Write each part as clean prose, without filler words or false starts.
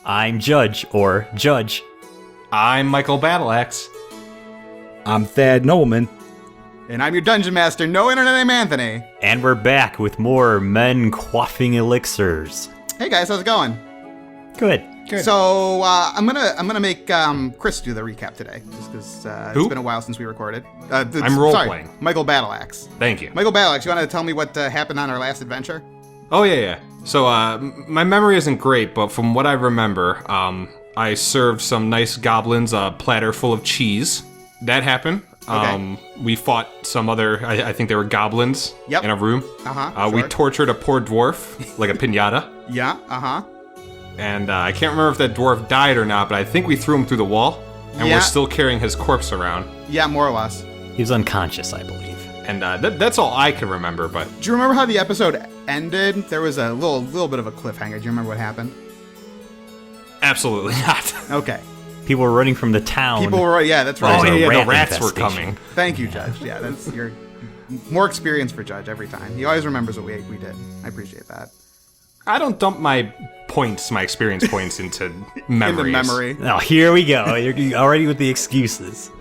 I'm Judge, or Judge. I'm Michael Battleaxe. I'm Thad Nobleman. And I'm your Dungeon Master, no internet name Anthony. And we're back with more men quaffing elixirs. Hey guys, how's it going? Good. So I'm gonna make Chris do the recap today, just because it's been a while since we recorded. I'm role-playing. Michael Battleaxe. Thank you. Michael Battleaxe, you want to tell me what happened on our last adventure? Oh, yeah. So, my memory isn't great, but from what I remember, I served some nice goblins a platter full of cheese. That happened. Okay. We fought some other, I think they were goblins in a room. Sure. We tortured a poor dwarf, like a piñata. Yeah, And I can't remember if that dwarf died or not, but I think we threw him through the wall, and we're still carrying his corpse around. Yeah, more or less. He was unconscious, I believe. And that's all I can remember, but... Do you remember how the episode ended? There was a little bit of a cliffhanger. Do you remember what happened? Absolutely not. Okay. People were running from the town. Yeah, that's right. Oh, There's a yeah, rat the rats were infestation. coming. Thank you, Judge. Yeah, that's your more experience for Judge every time. He always remembers what we did. I appreciate that. I don't dump my experience points into memories. Into memory. Oh, here we go. You're already with the excuses.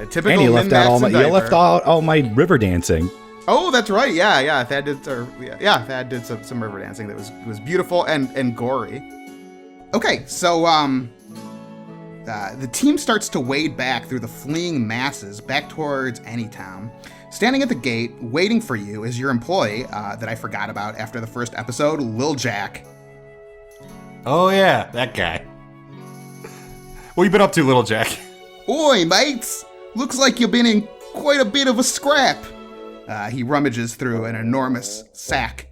Typical. And you min-max left out all my river dancing. Oh, that's right. Yeah. Thad did. Thad did some river dancing that was beautiful and gory. Okay, so the team starts to wade back through the fleeing masses back towards Anytown. Standing at the gate, waiting for you, is your employee that I forgot about after the first episode, Lil Jack. Oh, yeah, that guy. What you been up to, Little Jack? Oi, mates! Looks like you've been in quite a bit of a scrap. He rummages through an enormous sack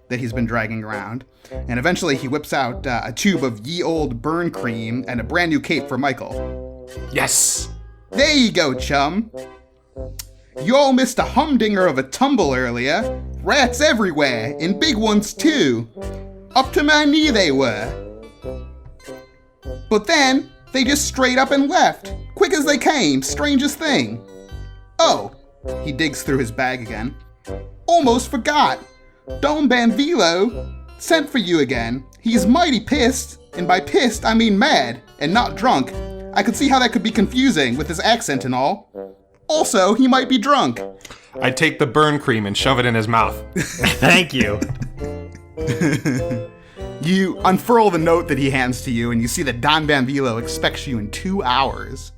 that he's been dragging around, and eventually he whips out a tube of ye old burn cream and a brand new cape for Michael. Yes! There you go, chum. You all missed a humdinger of a tumble earlier. Rats everywhere, and big ones too. Up to my knee they were. But then, they just straight up and left. Quick as they came, strangest thing. Oh, he digs through his bag again. Almost forgot. Don Bambo sent for you again. He's mighty pissed, and by pissed I mean mad, and not drunk. I could see how that could be confusing with his accent and all. Also, he might be drunk. I take the burn cream and shove it in his mouth. Thank you. You unfurl the note that he hands to you, and you see that Don Bambo expects you in 2 hours.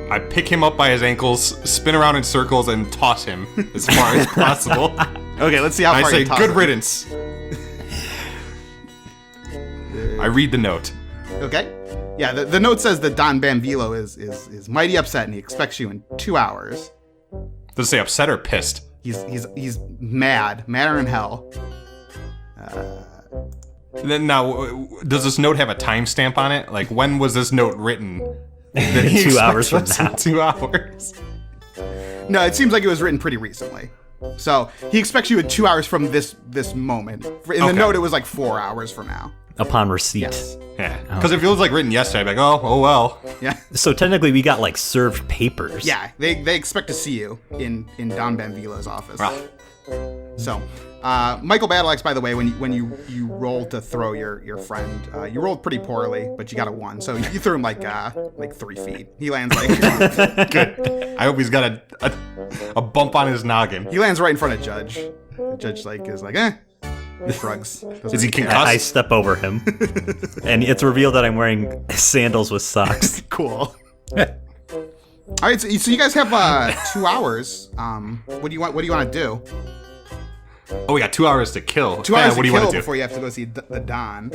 I pick him up by his ankles, spin around in circles, and toss him as far as possible. Okay, let's see how I far say, you toss good him. riddance. I read the note. Okay. Yeah, the note says that Don Bambo is mighty upset, and he expects you in 2 hours. Does it say upset or pissed? He's mad, madder than hell. Then now, does this note have a timestamp on it? Like, when was this note written? That he 2 hours from expects us now. in 2 hours. No, it seems like it was written pretty recently. So he expects you in 2 hours from this moment. In the note, it was like 4 hours from now. Upon receipt. Yes. Yeah, because if it was like written yesterday, I'd be like, oh well. Yeah. So technically we got like served papers. Yeah, they expect to see you in Don Bambo's office. Well. So, Michael Battleaxe, by the way, when you roll to throw your friend, you rolled pretty poorly, but you got a 1. So you threw him like 3 feet. He lands like Good. I hope he's got a bump on his noggin. he lands right in front of Judge. The Judge is like, shrugs. Is he Doesn't care. concussed? I step over him, and it's revealed that I'm wearing sandals with socks. Cool. All right, so you guys have 2 hours. What do you want to do? Oh, we got 2 hours to kill. 2 hours what to do you kill want to do? before you have to go see the Don.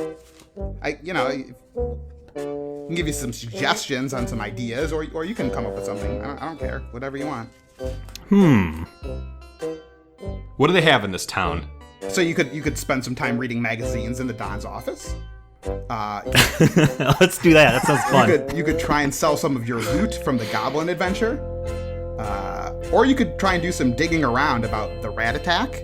I can give you some suggestions on some ideas, or you can come up with something. I don't care. Whatever you want. What do they have in this town? So you could spend some time reading magazines in the Don's office. Let's do that. That sounds fun. You could try and sell some of your loot from the goblin adventure. Or you could try and do some digging around about the rat attack.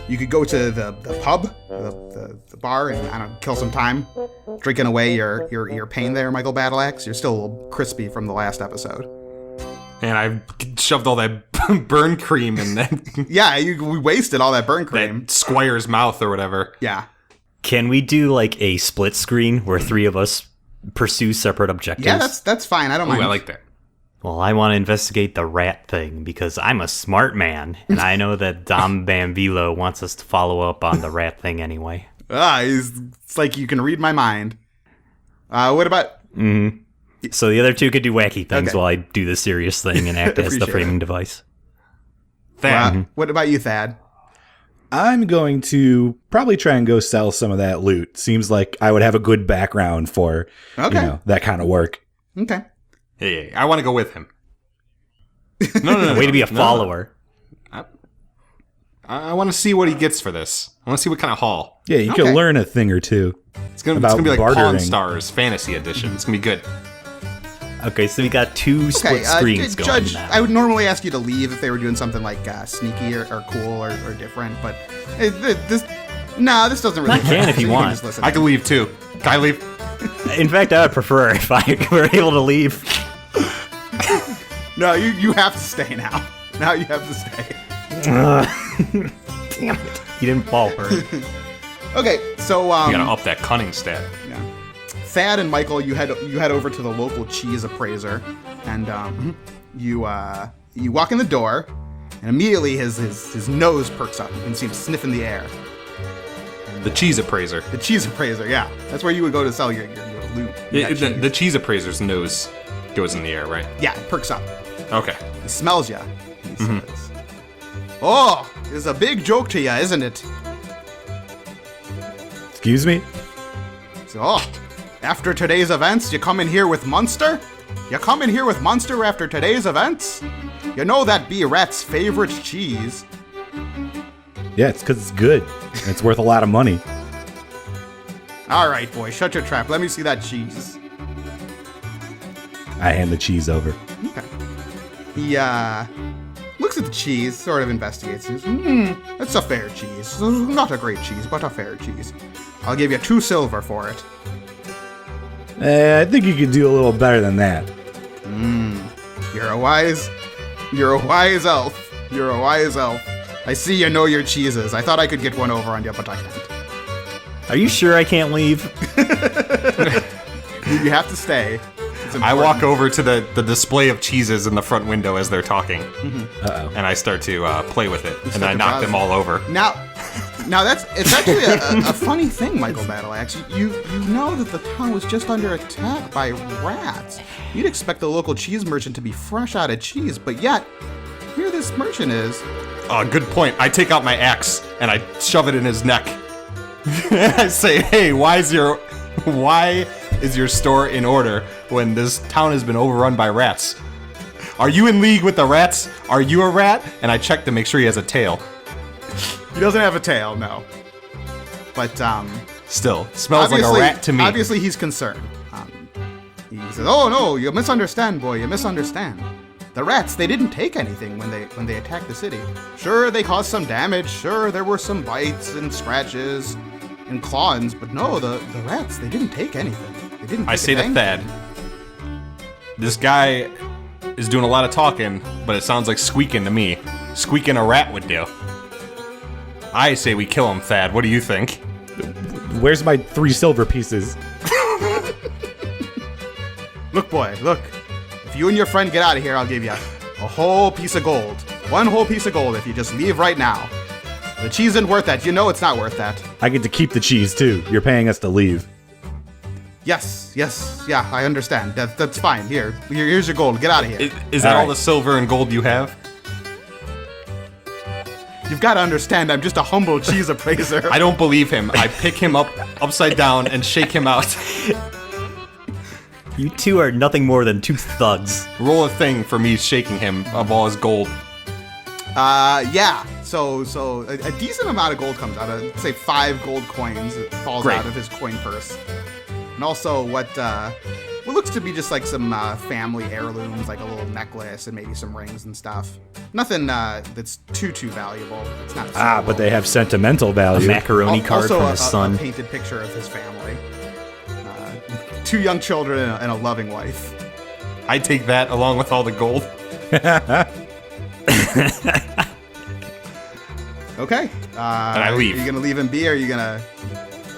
You could go to the pub, the bar, and I don't know, kill some time drinking away your pain there, Michael Battleaxe. You're still a little crispy from the last episode. And I shoved all that burn cream in that, Yeah, we wasted all that burn cream. that squire's mouth or whatever. Yeah. Can we do like a split screen where 3 of us pursue separate objectives? Yeah, that's fine. I don't mind. I like that. Well, I want to investigate the rat thing because I'm a smart man, and I know that Don Bambo wants us to follow up on the rat thing anyway. It's like you can read my mind. What about... So the other 2 could do wacky things Okay. while I do the serious thing and act as the Appreciate framing it. device. Thad. What about you, Thad? I'm going to probably try and go sell some of that loot. Seems like I would have a good background for Okay. that kind of work. Okay. Hey, I want to go with him. No. Way to be a no. follower. I want to see what he gets for this. I want to see what kind of haul. Yeah, you Okay. can learn a thing or two. It's gonna About be like bartering. Pawn Stars Fantasy Edition. It's gonna be good. Okay, so we got 2 split screens going Judge, now. I would normally ask you to leave if they were doing something like sneaky or cool or different, but this doesn't really. I can if you So want. just listen. I can leave too. Can I leave? In fact, I would prefer if I were able to leave. No, you have to stay now. Now you have to stay. Damn it. You didn't fall for it. Okay, so You gotta up that cunning stat. yeah. Thad and Michael, you head over to the local cheese appraiser, and you walk in the door, and immediately his nose perks up. You can see him sniffing the air. The cheese appraiser. The cheese appraiser, yeah, that's where you would go to sell your loot. You got cheese. The cheese appraiser's nose goes in the air, right? Yeah, it perks up. Okay. He smells you. He says, "Oh, it's a big joke to you, isn't it?" Excuse me? So, oh, after today's events, you come in here with Munster? You come in here with Munster after today's events? You know that be Rat's favorite cheese. Yeah, it's because it's good. And it's worth a lot of money. All right, boy, shut your trap. Let me see that cheese. I hand the cheese over. Okay. He looks at the cheese, sort of investigates. He says, that's a fair cheese. Not a great cheese, but a fair cheese. I'll give you 2 silver for it. I think you could do a little better than that. You're a wise elf. You're a wise elf. I see you know your cheeses. I thought I could get one over on you, but I can't. Are you sure I can't leave? You have to stay. It's I important. walk over to the display of cheeses in the front window as they're talking, Uh-oh. and I start to play with it, and start I to knock browse them it. all over. Now it's actually a funny thing, Michael Battleaxe. You know that the town was just under attack by rats. You'd expect the local cheese merchant to be fresh out of cheese, but yet here this merchant is. Good point. I take out my axe and I shove it in his neck. I say, "Hey, why is your store in order when this town has been overrun by rats? Are you in league with the rats? Are you a rat?" And I check to make sure he has a tail. He doesn't have a tail, no. But Still, smells like a rat to me. Obviously, he's concerned. He says, "Oh no, you misunderstand, boy. You misunderstand. The rats, they didn't take anything when they attacked the city. Sure, they caused some damage. Sure, there were some bites and scratches and clawings, but no, the rats, they didn't take anything. They didn't. I take say a to thing." Thad, "This guy is doing a lot of talking, but it sounds like squeaking to me. Squeaking a rat would do." I say we kill him, Thad. What do you think? Where's my 3 silver pieces? Look, boy, look. If you and your friend get out of here, I'll give you a whole piece of gold. 1 whole piece of gold if you just leave right now. The cheese isn't worth that. You know it's not worth that. I get to keep the cheese, too. You're paying us to leave. Yes, yeah, I understand. That's fine. Here's your gold. Get out of here. Is that all Alright. the silver and gold you have? You've got to understand, I'm just a humble cheese appraiser. I don't believe him. I pick him up upside down and shake him out. You 2 are nothing more than 2 thugs. Roll a thing for me shaking him of all his gold. Yeah. So a decent amount of gold comes out. I'd say 5 gold coins. It falls Great. out of his coin purse. And also what looks to be just like some family heirlooms, like a little necklace and maybe some rings and stuff. Nothing that's too valuable. It's not. But they have sentimental A value. macaroni card also from his a son. painted picture of his family. 2 young children and a loving wife. I take that along with all the gold. Okay. And I leave. Are you gonna leave him be, or are you gonna?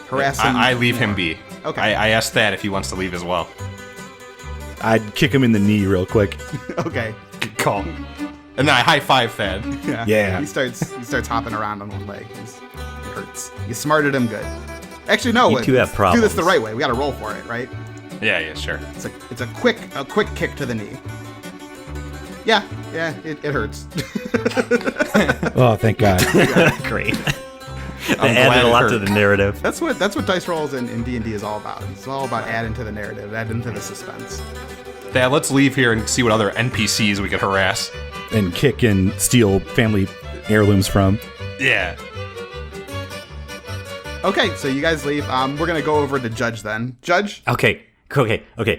harass him. I leave him be. Okay. I asked Thad if he wants to leave as well. I'd kick him in the knee real quick. Okay. Good call. And then I high five Thad. Yeah. He starts hopping around on one leg. It hurts. You smarted him good. Actually, no. You two have problems. Do this the right way. We got to roll for it, right? Yeah, sure. It's a quick kick to the knee. Yeah, it hurts. Oh, thank God. Great. That glad added a it lot hurt. to the narrative. That's what dice rolls in D&D is all about. It's all about adding to the narrative, adding to the suspense. Thad, let's leave here and see what other NPCs we could harass. And kick and steal family heirlooms from. Yeah. Okay, so you guys leave. We're gonna go over to Judge then. Judge. Okay.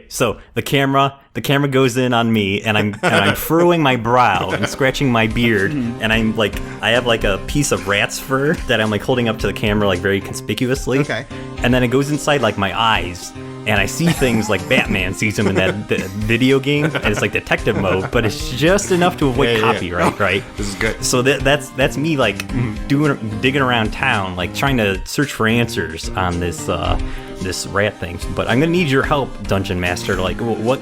So the camera goes in on me, and I'm furrowing my brow and scratching my beard, and I'm like, I have like a piece of rat's fur that I'm like holding up to the camera like very conspicuously. Okay. And then it goes inside like my eyes, and I see things like Batman sees them in that video game, and it's like detective mode, but it's just enough to avoid copyright, right? This is good. So that's me like digging around town, like trying to search for answers on this rat thing. But I'm gonna need your help, Dungeon Master. To like what?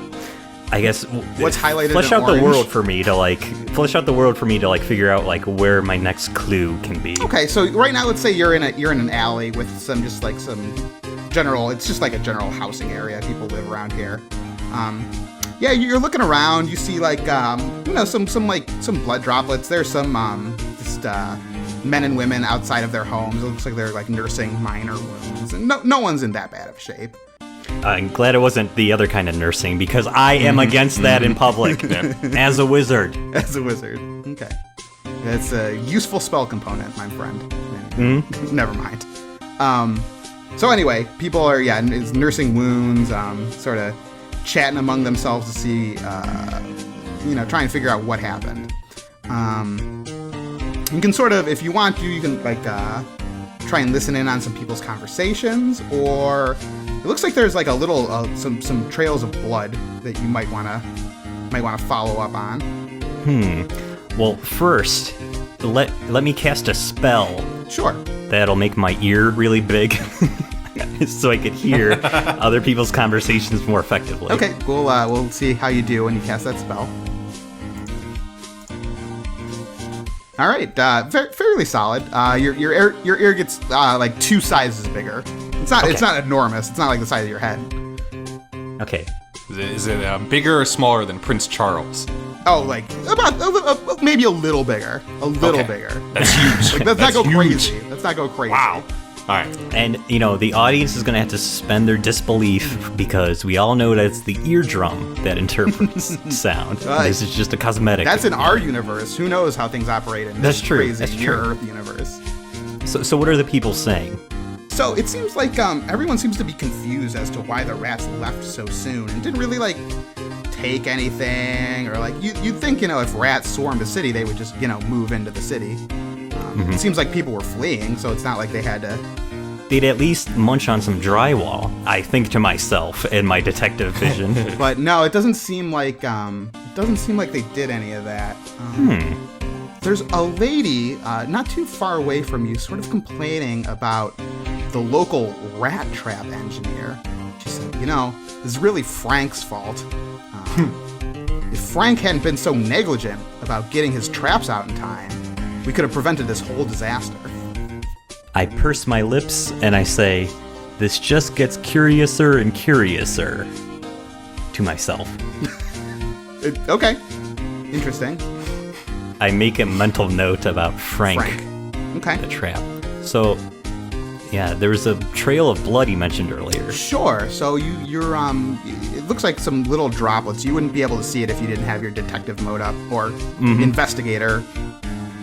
I guess What's highlighted flesh in out orange? the world for me to like figure out like where my next clue can be. Okay, so right now, let's say you're in an alley with some general. It's just like a general housing area. People live around here. Yeah, you're looking around. You see like some blood droplets. There's some just men and women outside of their homes. It looks like they're like nursing minor wounds, and no one's in that bad of shape. I'm glad it wasn't the other kind of nursing, because I am against that in public as a wizard. As a wizard, okay, it's a useful spell component, my friend. Never mind. So anyway, people are is nursing wounds, sort of chatting among themselves to see, try and figure out what happened. You can sort of, if you want to, you can like try and listen in on some people's conversations, or it looks like there's like a little some trails of blood that you might want to follow up on. Well, first, let me cast a spell Sure. that'll make my ear really big, so I could hear other people's conversations more effectively. Okay, we'll see how you do when you cast that spell. All right, fairly solid. Your ear gets like 2 sizes bigger. It's not enormous. It's not like the size of your head. Okay. Is it bigger or smaller than Prince Charles? Oh, like about maybe a little bigger. A little bigger. That's huge. Let's not That's go huge. crazy. Let's not go crazy. Wow. All right. And, the audience is going to have to suspend their disbelief, because we all know that it's the eardrum that interprets sound. This is just a cosmetic. That's in our universe. Who knows how things operate in That's this true. crazy That's true. Earth universe. So what are the people saying? So it seems like everyone seems to be confused as to why the rats left so soon and didn't really like take anything, or like you'd think if rats swarmed a city they would just move into the city. It seems like people were fleeing, so it's not like they had to. They'd at least munch on some drywall, I think to myself in my detective vision. But no, it doesn't seem like they did any of that. There's a lady not too far away from you, sort of complaining about the local rat trap engineer. She said, this is really Frank's fault. If Frank hadn't been so negligent about getting his traps out in time, we could have prevented this whole disaster. I purse my lips and I say, "This just gets curiouser and curiouser," to myself. Okay. Interesting. I make a mental note about Frank. Okay. The trap. So, yeah, there was a trail of blood you mentioned earlier. Sure. So you're it looks like some little droplets. You wouldn't be able to see it if you didn't have your detective mode up or investigator.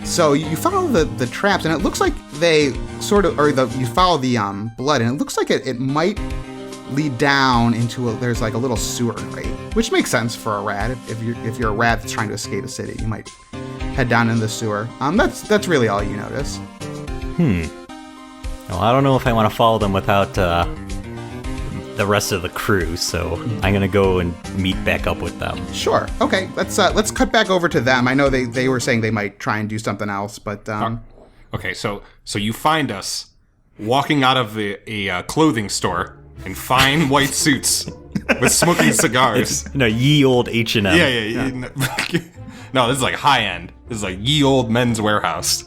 So you follow the traps, and it looks like they sort of, you follow the blood, and it looks like it might lead down into there's like a little sewer grate, which makes sense for a rat. If you're a rat that's trying to escape a city, you might head down into the sewer. That's really all you notice. Well, I don't know if I want to follow them without the rest of the crew, so I'm gonna go and meet back up with them. Sure. Okay. Let's cut back over to them. I know they were saying they might try and do something else, but Okay, so you find us walking out of a clothing store in fine white suits with smoking cigars. Ye old H&M. Yeah. No, this is like high end. This is like ye old Men's Warehouse.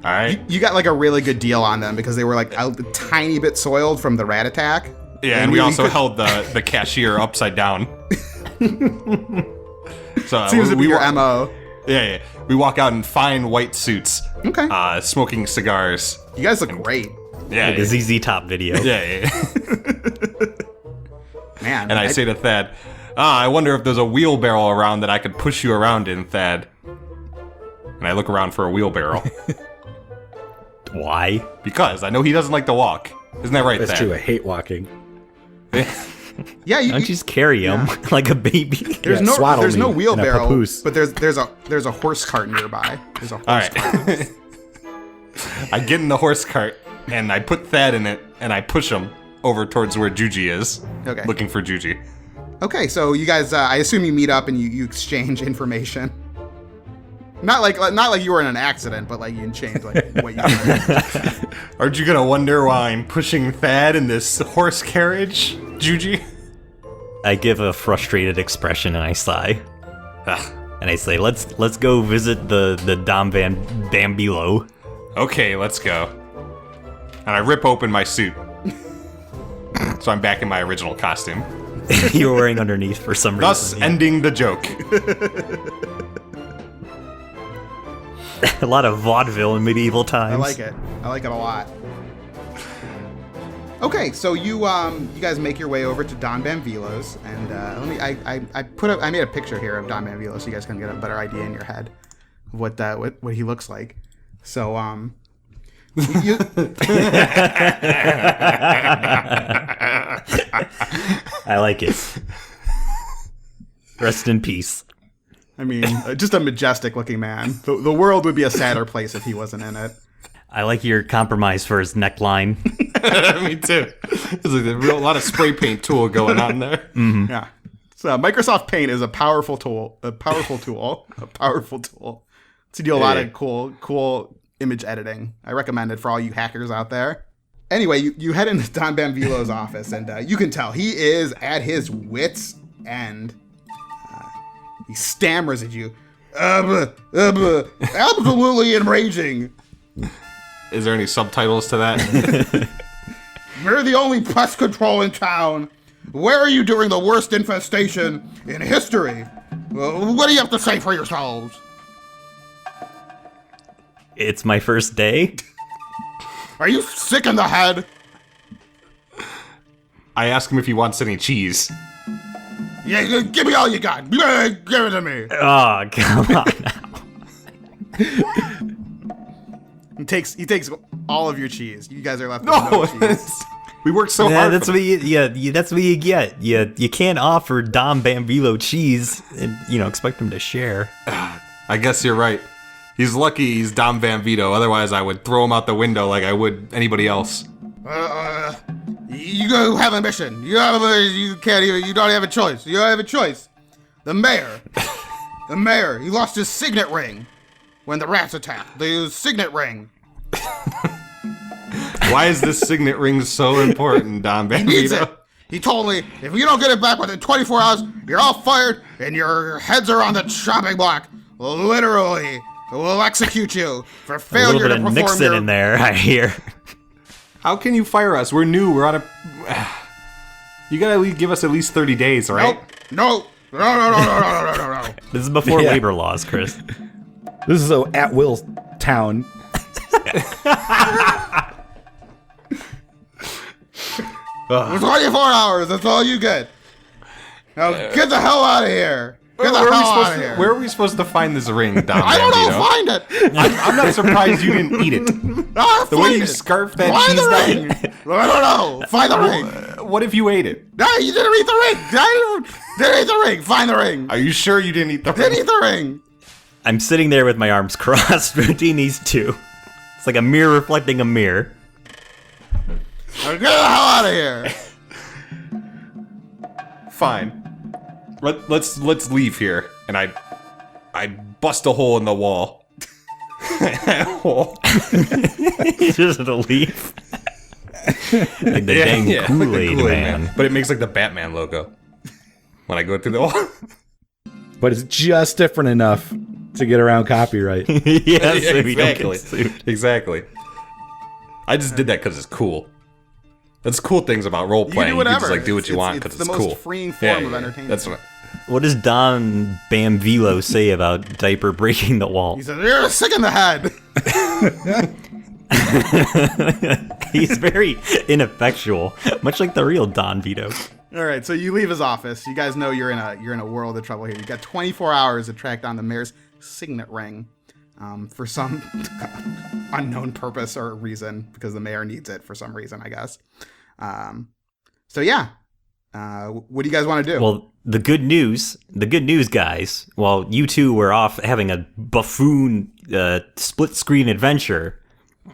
All right. You got like a really good deal on them because they were like a tiny bit soiled from the rat attack. Yeah, and we also held the cashier upside down. So Seems to be your MO. Yeah. We walk out in fine white suits. Okay. Smoking cigars. You guys look great. Yeah. Like a ZZ Top video. Yeah. Man. And I say to Thad, I wonder if there's a wheelbarrow around that I could push you around in, Thad. And I look around for a wheelbarrow. Why? Because I know he doesn't like to walk. Isn't that right, That's Thad? true. I hate walking. Yeah, Don't you just carry him like a baby? There's Yeah, no swaddle there's me no in a wheelbarrow, papoose. but there's a horse cart nearby. There's a horse All right. cart. I get in the horse cart, and I put Thad in it, and I push him over towards where Juji is. Okay. Looking for Juji. Okay, so you guys, I assume you meet up and you exchange information. Not like you were in an accident, but like you exchange like what you did. Aren't you gonna wonder why I'm pushing Thad in this horse carriage, Juji? I give a frustrated expression and I sigh. Ugh. And I say, let's go visit the Don Bambo. Okay, let's go. And I rip open my suit. So I'm back in my original costume. You were wearing underneath for some Thus reason. ending the joke. A lot of vaudeville in medieval times. I like it. I like it a lot. Okay, so you guys make your way over to Don Bambo's, and I made a picture here of Don Bambo so you guys can get a better idea in your head of what he looks like. So you, I like it. Rest in peace. I mean, just a majestic looking man. The world would be a sadder place if he wasn't in it. I like your compromise for his neckline. Me too. There's a lot of spray paint tool going on there. Mm-hmm. Yeah. So Microsoft Paint is a powerful tool. To do a lot of cool image editing. I recommend it for all you hackers out there. Anyway, you head into Don Bambo's office, and you can tell he is at his wit's end. He stammers at you. Absolutely enraging. Is there any subtitles to that? We're the only pest control in town. Where are you during the worst infestation in history? What do you have to say for yourselves? It's my first day. Are you sick in the head? I ask him if he wants any cheese. Yeah, give me all you got. Give it to me. Oh, come on now. He takes all of your cheese. You guys are left with No, no cheese. we worked so Yeah, hard. that's what that's what you get. You can't offer Don Bambo cheese and expect him to share. I guess you're right. He's lucky he's Don Bambo. Otherwise, I would throw him out the window like I would anybody else. You have a mission. You don't have a choice. You don't have a choice. The mayor, he lost his signet ring when the rats attacked. The signet ring. Why is this signet ring so important, Don He needs it. Bambo? He told me, if you don't get it back within 24 hours, you're all fired and your heads are on the chopping block. Literally. We'll execute you for A failure little bit to of perform Nixon your... in there, I hear. How can you fire us? We're new. We're on a... You gotta give us at least 30 days, right? No. This is before Yeah. labor laws, Chris. This is a at-will town. 24 hours, that's all you get. Now get the hell out of here. Get the Where hell out of here. where are we supposed to find this ring, Don I don't know, Bambo? find it. I'm not surprised you didn't eat it. The way you scarfed that Find cheese the down. ring. I don't know. Find the ring. What if you ate it? No, you didn't eat the ring. Didn't eat the ring. Find the ring. Are you sure you didn't eat the Didn't ring? eat the ring. I'm sitting there with my arms crossed between these two. It's like a mirror reflecting a mirror. Now get the hell out of here. Fine. Let's leave here. And I bust a hole in the wall. Just a leaf. Like the dang like the Kool-Aid man. But it makes like the Batman logo when I go through the wall. But it's just different enough to get around copyright. Yes, Yeah, so we don't exactly. get sued. Exactly. I just did that because it's cool. That's cool things about role You playing. can do whatever. just like do what you want because it's it's the cool. most freeing form of entertainment. That's what. What does Don Bambo say about Diaper breaking the wall? He said, "You're sick in the head." He's very ineffectual, much like the real Don Vito. All right, so you leave his office. You guys know you're in a world of trouble here. You've got 24 hours to track down the mayor's signet ring for some unknown purpose or reason, because the mayor needs it for some reason, I guess. So yeah, what do you guys want to do? Well, the good news, guys, while you two were off having a buffoon split-screen adventure,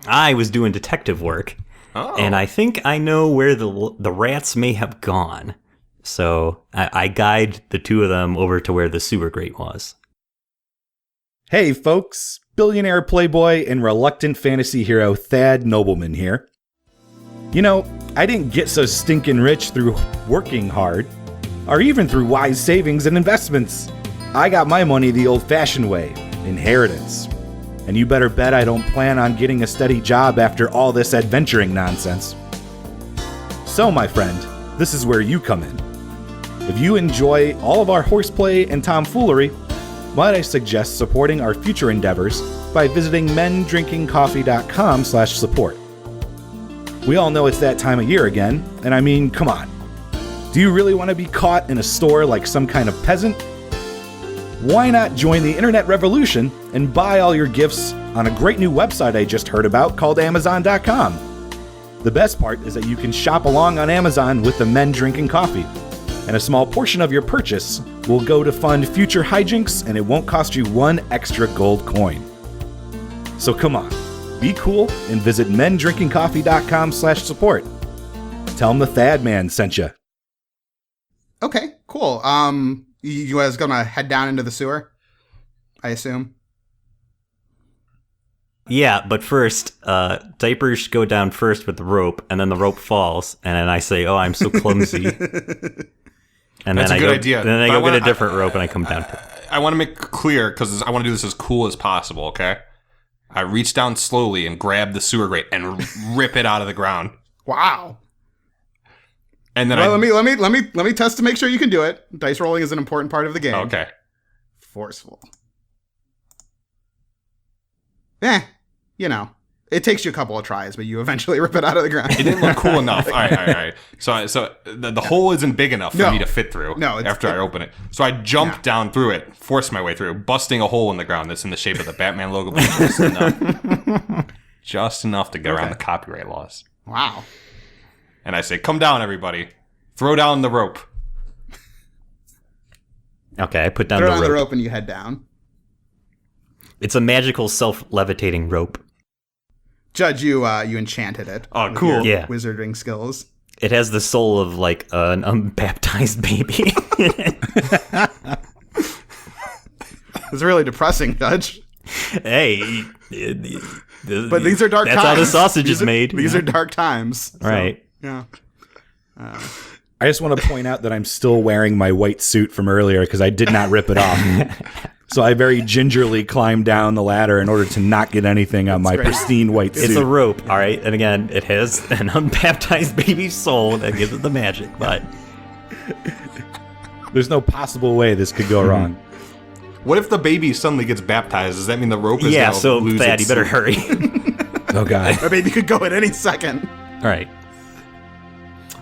I was doing detective work. Oh. And I think I know where the rats may have gone. So I guide the two of them over to where the sewer grate was. Hey folks, billionaire playboy and reluctant fantasy hero Thad Nobleman here. You know, I didn't get so stinking rich through working hard, or even through wise savings and investments. I got my money the old-fashioned way, inheritance. And you better bet I don't plan on getting a steady job after all this adventuring nonsense. So, my friend, this is where you come in. If you enjoy all of our horseplay and tomfoolery, might I suggest supporting our future endeavors by visiting mendrinkingcoffee.com/support. We all know it's that time of year again, and I mean, come on. Do you really want to be caught in a store like some kind of peasant? Why not join the internet revolution and buy all your gifts on a great new website I just heard about called Amazon.com? The best part is that you can shop along on Amazon with the Men Drinking Coffee, and a small portion of your purchase will go to fund future hijinks, and it won't cost you one extra gold coin. So come on, be cool and visit mendrinkingcoffee.com/support. Tell them the Thad Man sent you. Okay, cool. You guys gonna head down into the sewer, I assume? Yeah, but first, diapers go down first with the rope, and then the rope falls, and then I say, "Oh, I'm so clumsy." And That's then a good idea. Then I But go I wanna- get a different rope, and I come down to it. I want to make clear because I want to do this as cool as possible. Okay. I reach down slowly and grab the sewer grate and rip it out of the ground. Wow. And then Well, let me test to make sure you can do it. Dice rolling is an important part of the game. Okay. Forceful. You know, it takes you a couple of tries, but you eventually rip it out of the ground. It didn't look cool enough. All right. So the hole isn't big enough for No. me to fit through. No, after I open it, so I jump down through it, force my way through, busting a hole in the ground that's in the shape of the Batman logo, but just enough to get around the copyright laws. Wow. And I say, "Come down, everybody! Throw down the rope." Okay, I put down Throw the down rope. the rope and you head down. It's a magical self-levitating rope. Judge, you enchanted it. Oh, with cool. your Yeah. Wizarding skills. It has the soul of like an unbaptized baby. It's really depressing, Judge. Hey, But these are dark times. That's how the sausage These is are- made. These are dark times. So, Right. Yeah. I just want to point out that I'm still wearing my white suit from earlier because I did not rip it off. So I very gingerly climbed down the ladder in order to not get anything on my great. pristine white suit. It's a rope, all right? And again, it has an unbaptized baby's soul that gives it the magic, but There's no possible way this could go wrong. What if the baby suddenly gets baptized? Does that mean the rope is yeah, gonna so lose Thad, its you better hurry. Oh, God. My baby could go at any second. All right.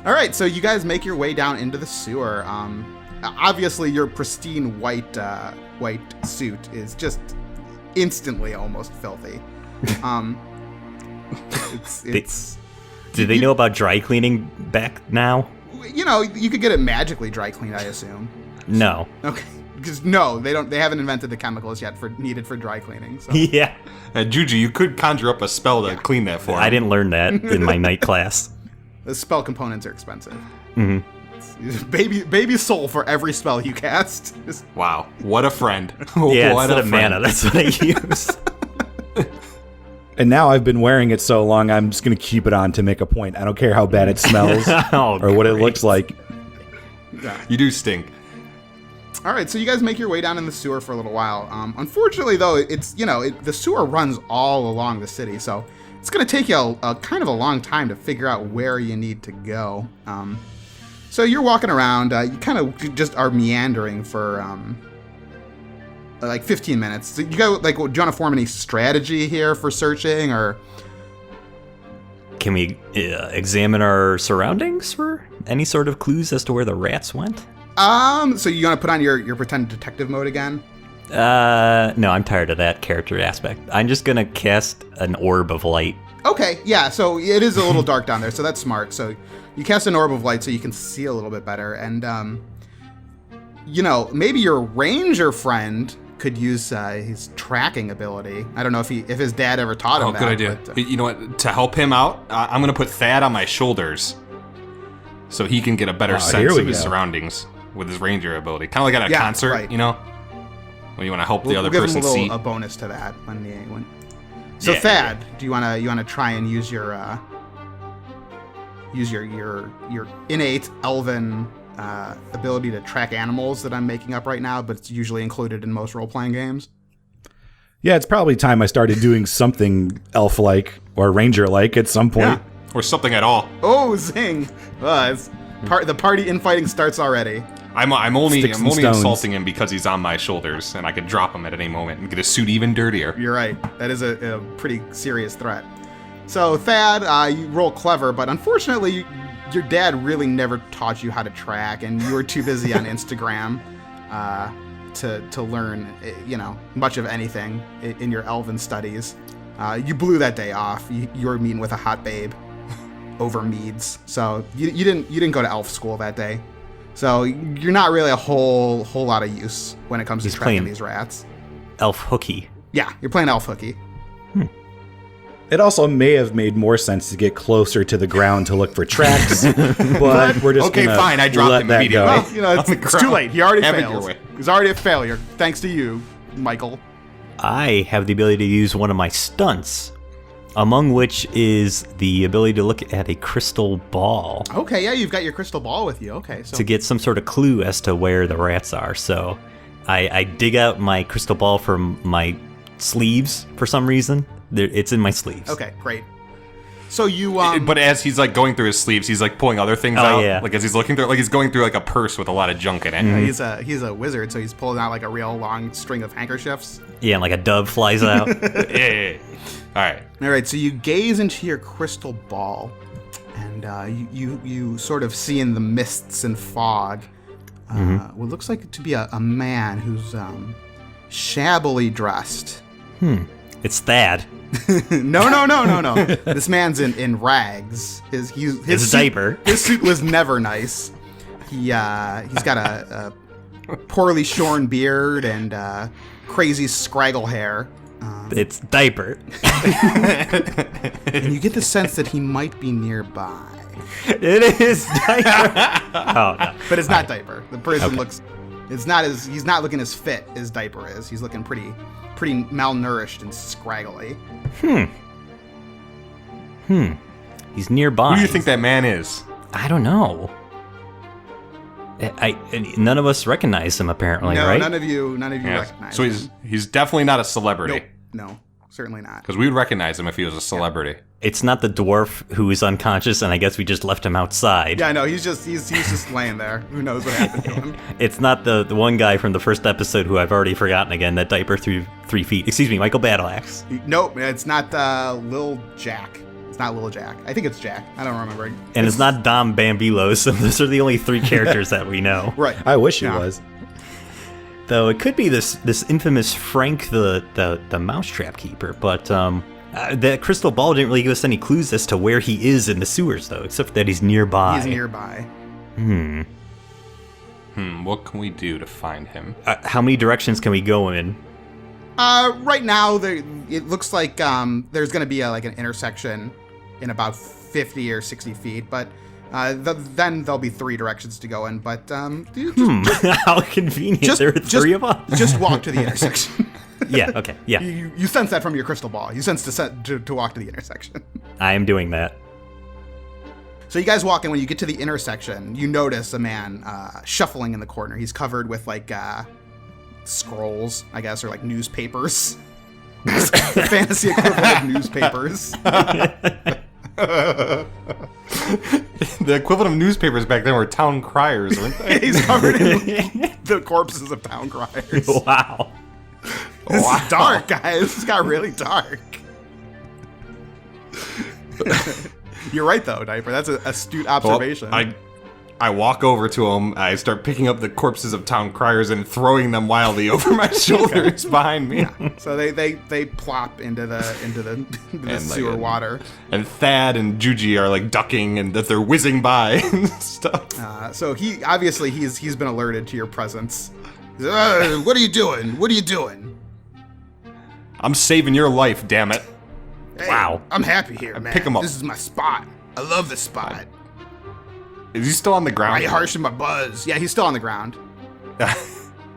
All right, so you guys make your way down into the sewer. Obviously, your pristine white suit is just instantly almost filthy. It's Do they know about dry cleaning back now? you know, you could get it magically dry cleaned, I assume. No. Okay, because no, they don't. They haven't invented the chemicals yet needed for dry cleaning. So Yeah. Juju, you could conjure up a spell to clean that for him. I didn't learn that in my night class. the spell components are expensive. Mhm. Baby soul for every spell you cast. Wow, what a friend. Yeah, What instead a of friend. mana, that's what I use. And now I've been wearing it so long, I'm just going to keep it on to make a point. I don't care how bad it smells or what it looks like. You do stink. All right, so you guys make your way down in the sewer for a little while. Unfortunately, though, it's the sewer runs all along the city, so it's going to take you a kind of a long time to figure out where you need to go. So you're walking around. You kind of just are meandering for like 15 minutes. So you go do you want to form any strategy here for searching, or Can we examine our surroundings for any sort of clues as to where the rats went? So you want to put on your pretend detective mode again? No, I'm tired of that character aspect. I'm just gonna cast an orb of light. Okay, yeah, so it is a little dark down there, so that's smart. So you cast an orb of light so you can see a little bit better, and maybe your ranger friend could use his tracking ability. I don't know if his dad ever taught him that. Oh, good idea. But, You know what? To help him out, I'm going to put Thad on my shoulders so he can get a better sense of his surroundings with his ranger ability. Kind of like at a concert, right. When you want to help the other we'll person give him see. a bonus to that when. So Yeah, Thad, do you want to try and use your innate elven ability to track animals that I'm making up right now, but it's usually included in most role-playing games? Yeah, it's probably time I started doing something elf-like or ranger-like at some point. Yeah. Or something at all. Oh, zing! The party infighting starts already. I'm only Sticks and stones. insulting him because he's on my shoulders, and I could drop him at any moment and get his suit even dirtier. You're right. That is a pretty serious threat. So Thad, you roll clever, but unfortunately, your dad really never taught you how to track, and you were too busy on Instagram to learn, much of anything in your elven studies. You blew that day off. You were meeting with a hot babe over meads, so you didn't go to elf school that day. So you're not really a whole lot of use when it comes to tracking these rats. Elf hooky. Yeah, you're playing elf hooky. It also may have made more sense to get closer to the ground to look for tracks, but we're just Okay, gonna fine, I dropped let him that immediately. go. Well, it's too late. He already Have it your failed. way. He's already a failure, thanks to you, Michael. I have the ability to use one of my stunts, among which is the ability to look at a crystal ball Okay, yeah, you've got your crystal ball with you. Okay, so to get some sort of clue as to where the rats are. So I dig out my crystal ball from my sleeves for some reason. It's in my sleeves. okay, great. So you But as he's going through his sleeves, he's pulling other things out. Yeah. As he's looking through, he's going through a purse with a lot of junk in it. he's a wizard, so he's pulling out a real long string of handkerchiefs. Yeah, and like a dove flies out. Yeah. All right. All right, so you gaze into your crystal ball, and you sort of see in the mists and fog what looks like to be a man who's shabbily dressed. It's Thad. No. This man's in rags. His suit, diaper. His suit was never nice. He's got a poorly shorn beard and crazy scraggle hair. It's diaper. And you get the sense that he might be nearby. It is diaper. Oh no. But it's not diaper. The person looks. He's not looking as fit as diaper is. He's looking pretty malnourished and scraggly. He's nearby. Who do you think that man is? I don't know. None of us recognize him apparently, No, right? none of you Yeah. recognize. So he's definitely not a celebrity. Nope. No, certainly not. Because we would recognize him if he was a celebrity. It's not the dwarf who is unconscious, and I guess we just left him outside. Yeah, no, he's just laying there. Who knows what happened to him? It's not the one guy from the first episode who I've already forgotten again. That diaper through 3 feet. Excuse me, Michael Battleaxe. Nope, it's not Lil Jack. It's not Lil Jack. I think it's Jack. I don't remember. And it's not Don Bambo, so those are the only 3 characters that we know. Right. I wish he Yeah. was. Though it could be this infamous Frank the mousetrap keeper, but that crystal ball didn't really give us any clues as to where he is in the sewers, though, except that he's nearby. He's nearby. What can we do to find him? How many directions can we go in? Right now, it looks like there's going to be an intersection in about 50 or 60 feet, but then there'll be 3 directions to go in. But How convenient. There are 3 of us. Just walk to the intersection. Yeah, okay, yeah. You sense that from your crystal ball. You sense to walk to the intersection. I am doing that. So you guys walk in. When you get to the intersection, you notice a man shuffling in the corner. He's covered with like scrolls, I guess, or like newspapers. The fantasy equivalent of newspapers. The equivalent of newspapers back then were town criers, weren't they? He's covered in the corpses of town criers. Wow. This is dark, guys. This got really dark. You're right, though, Diaper. That's an astute observation. Well, I walk over to him. I start picking up the corpses of town criers and throwing them wildly over my shoulders behind me. Yeah. So they plop into the sewer water. And Thad and Juji are like ducking and that they're whizzing by and stuff. So he's been alerted to your presence. What are you doing? What are you doing? I'm saving your life, damn it. Hey, Wow. I'm happy here, man. Pick him up. This is my spot. I love this spot. Is he still on the ground? Why are you harshing my buzz? Yeah, he's still on the ground.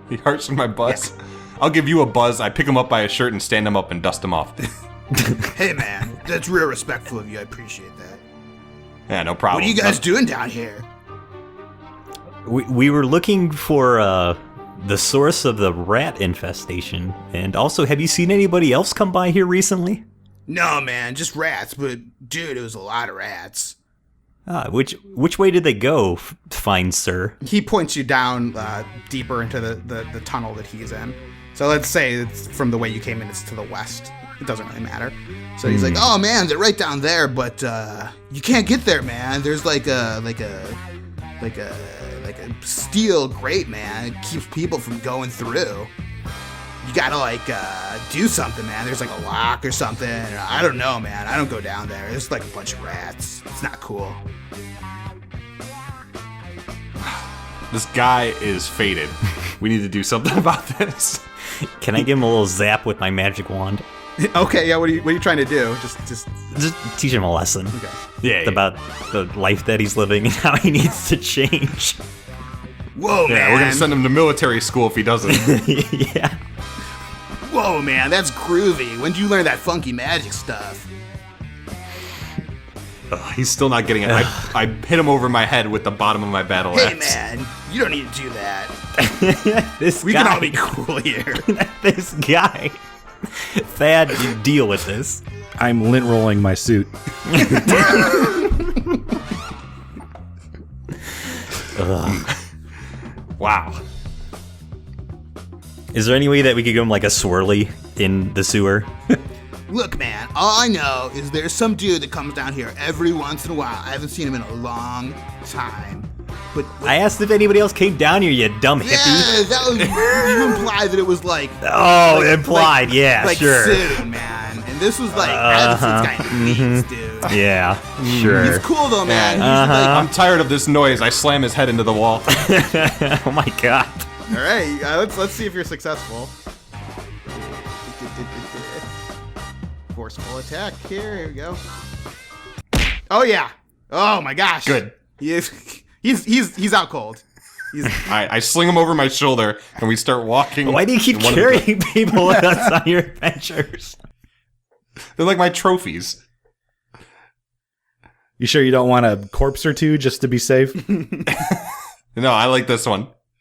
He harshing my buzz? Yeah. I'll give you a buzz. I pick him up by his shirt and stand him up and dust him off. Hey, man. That's real respectful of you. I appreciate that. Yeah, no problem. What are you guys doing down here? We were looking for the source of the rat infestation. And also, have you seen anybody else come by here recently? No, man. Just rats. But, dude, it was a lot of rats. Which way did they go, fine sir? He points you down deeper into the tunnel that he's in. So let's say it's from the way you came in, it's to the west. It doesn't really matter. So he's like, oh man, they're right down there, but you can't get there, man. There's like a steel grate, man. It keeps people from going through. You gotta do something, man. There's like a lock or something. I don't know, man. I don't go down there. There's like a bunch of rats. It's not cool. This guy is faded. We need to do something about this. Can I give him a little zap with my magic wand? Okay, yeah. What are you trying to do? Just teach him a lesson. Okay. Yeah. About the life that he's living and how he needs to change. Whoa, man. Yeah, we're gonna send him to military school if he doesn't. Yeah. Whoa, man, that's groovy. When did you learn that funky magic stuff? He's still not getting it. I hit him over my head with the bottom of my battle Hey, axe. man, you don't need to do that. We can all be cool here. This guy. Thad, you deal with this. I'm lint rolling my suit. Wow. Is there any way that we could give him like a swirly in the sewer? Look, man, all I know is there's some dude that comes down here every once in a while. I haven't seen him in a long time. But I asked if anybody else came down here, you dumb hippie. yeah, that was, you implied that it was like... Oh, like, implied, like, yeah, like sure. soon, man. And this was like, I haven't seen this guy in weeks, dude. Yeah, sure. He's cool, though, man. Yeah. He's like, I'm tired of this noise. I slam his head into the wall. Oh my god. all right, let's see if you're successful. Forceful attack here we go. Oh yeah. Oh my gosh. Good. He's out cold. I sling him over my shoulder and we start walking. Why do you keep carrying people with us on your adventures? They're like my trophies. You sure you don't want a corpse or two just to be safe? No, I like this one.